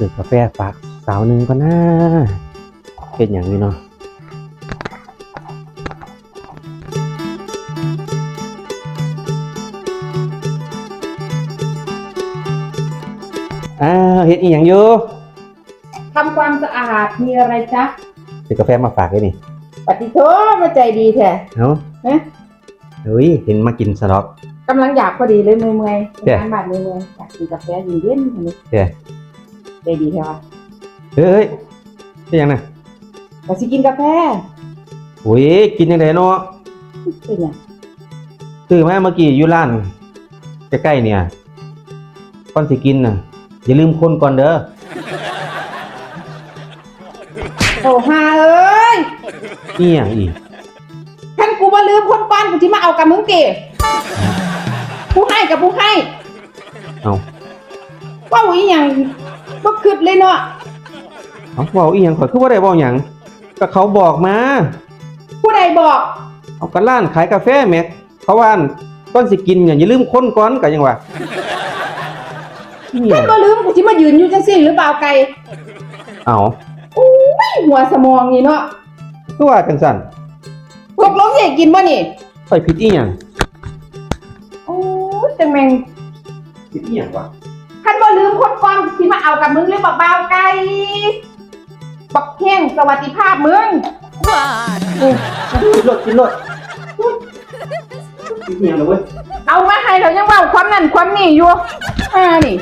ซื้อกาแฟฝากสาวหนึ่งก็น่าเป็นอย่างนี้เนาะเฮ็ดอีหยังอยู่ทำความสะอาดมีอะไรจ๊ะซื้อกาแฟมาฝากเลยนี่ปฏิโทมาใจดีแท้เนาะเฮ้ยเห็นมากินสล็อกกำลังอยากพอดีเลยเมื่อยๆงานบาดเมื่อยๆอยากกินกาแฟเย็นๆนี่ใจดีแท้วะเฮ้ยเป็นยังไงก็สิกินกาแฟโอ้ยกินยังไงเนาะเป็นยังซื้อมาเมื่อกี้อยู่ร้านใกล้ๆเนี่ยก่อนสิกินน่ะอย่าลืมคนก่อนเด้อโอ้ฮาเอ้ยนี่อย่างอีกท่านกูมาลืมคนก่อนกูสิมาเอากับมึงติผู้ให้กับผู้ให้เอาว่าอีหยังบ่คิดเลยเนาะเอาเว้าอีหยังข่อยคือบ่ได้เว้าหยังก็เขาบอกมาผู้ใดบอกเอาก็ร้านขายกาแฟแม็กเขาว่าก่อนสิกินอย่าลืมคนก่อนก็ยังว่าท่านบ่ลืมกูสิมายืนอยู่จังซี่หรือเปล่าไก่เอาโอ้ยหัวสมองนี่เนาะคือว่าจังซั่นตกลงสิกินบ่นี่ข่อยผิดอีหยังโอ้ยจังแม่งผิดอีหยังวะท่านบ่ลืมคนก่อนสิมาเอากับมึงเลยบอกบ่าวไก่บักแห้งสวัสดิภาพมึงกินรถผิดอีหยังเลยเว้ยเอามาให้เรายังเว้าความนั่นความนี่อยู่นี่